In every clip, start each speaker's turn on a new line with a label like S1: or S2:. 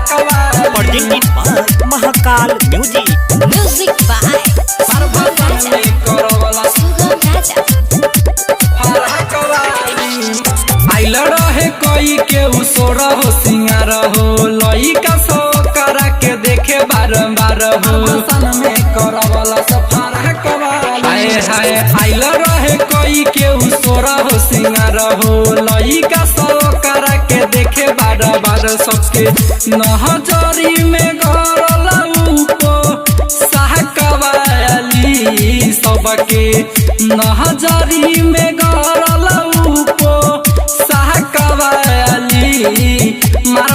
S1: presented by Mahakal music.
S2: Music by Sugam Raja।
S3: आइल रहे कोई के उसोर हो सिंगार हो लइका सो करा के देखे बारंबार हो सन में करवला सफारा कवाली। हाय हाय आइल रहे कोई के उसोर हो सिंगार हो लइका सो करा के देखे बार सबके नहजरी में गरला ऊपो साह कवाली सबके नहजरी में गरला ऊपो साह कवाली। मार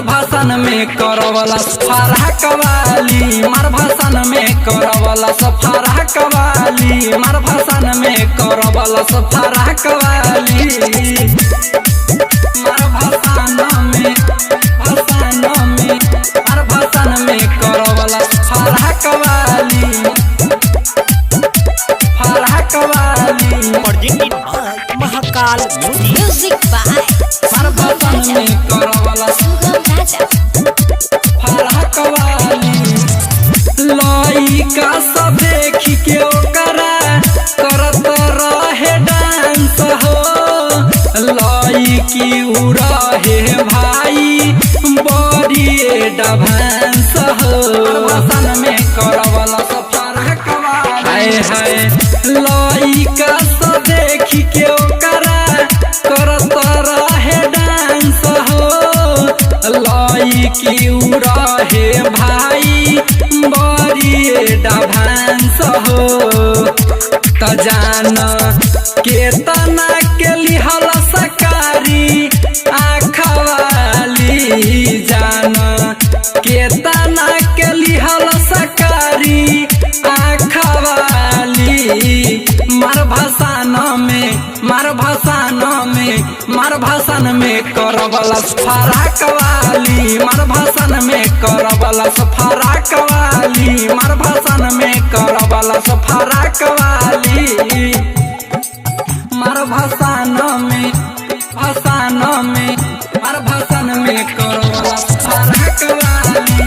S3: भाषण में करवला सफारा कवाली। मार भाषण में करवला सफारा कवाली। मार भाषण में करवला सफारा कवाली। मार भाषण में करवला सफारा कवाली।
S1: presented by Mahakal music.
S2: Music by
S3: मार भाषण में करवला
S2: Sugam Raja।
S3: सफारा कवाली। लइका सब देखी के ओकरा करत रहे डांस हो लइकी उ रहे भाई बड़ी डांस हो भाषण में करवला सफारा कवाली। हाय हाय लइका सब देखी के ओकरा करत रहे डांस हो लइकी उ रहे भाई बड़ी डांस हो त जान केतना के लिहल सकारी आखवाली। जान केतना के लिहल सकारी आखवाली। मार भाषण में करवला सफारा कवाली। मार भाषण में करवला सफारा कवाली। मार भाषण में करवला सफारा कवाली। मार भाषण में करवला सफारा qawwali.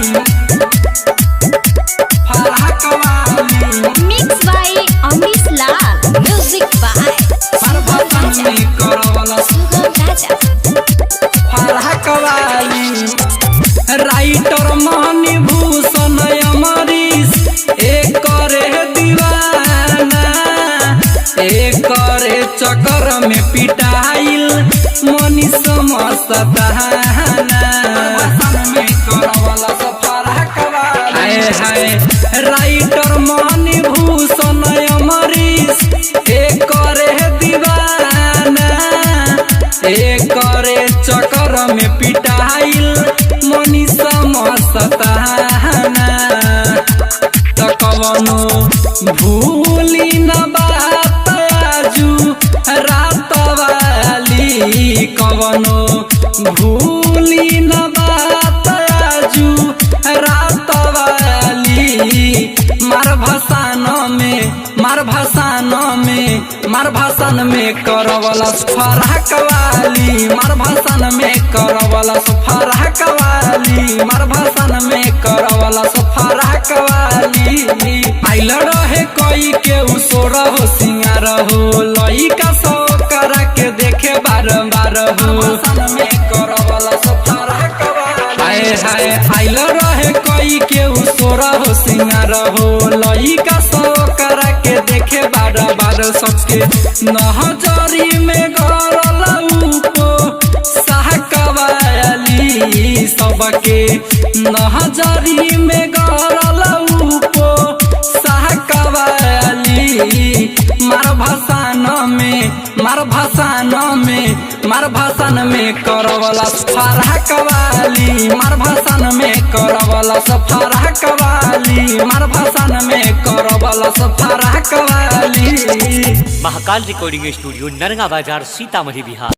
S2: Mixed by Amrish Lal। Music by
S3: मार भाषण में करवला
S2: Sugam Raja।
S3: सफारा कवाली। राइटर मणि भूषण अमरीश एकरे दीवाना एकरे चक्कर में पिटाइल मनीष मस्ताना में करवला सफारा कवाली। हाय हाय राइटर मणि भूषण अमरीश एकरे दीवाना एकरे चक्कर में पिटाइल मनीष मस्ताना त कवनो भूली न बात आजू रात वाली। कवनो भूली न बात आजू रात वाली। मार भाषण में करवला सफारा कवाली। मार भाषण में करवला सफारा कवाली। मार भाषण में करवला सफारा कवाली। आइल रहे कोई के उसोर हो सिंगार हो लइका सो करा के देखे बारंबार हो भाषण में करवला सफारा कवाली। हाय हाय आइल रहे कोई के उसोर हो सिंगार हो लइका सो करा के देखे बार सबके नहजरी में गरला ऊपो साह कवाली। सबके नहजरी में गरला ऊपो साह कवाली। मार भाषण में करवला सफारा कवाली। मार भाषण में करवला सफारा कवाली। मार भाषण में करवला सफारा कवाली।
S1: महाकाल रिकॉर्डिंग स्टूडियो नरगा बाजार सीतामढ़ी बिहार।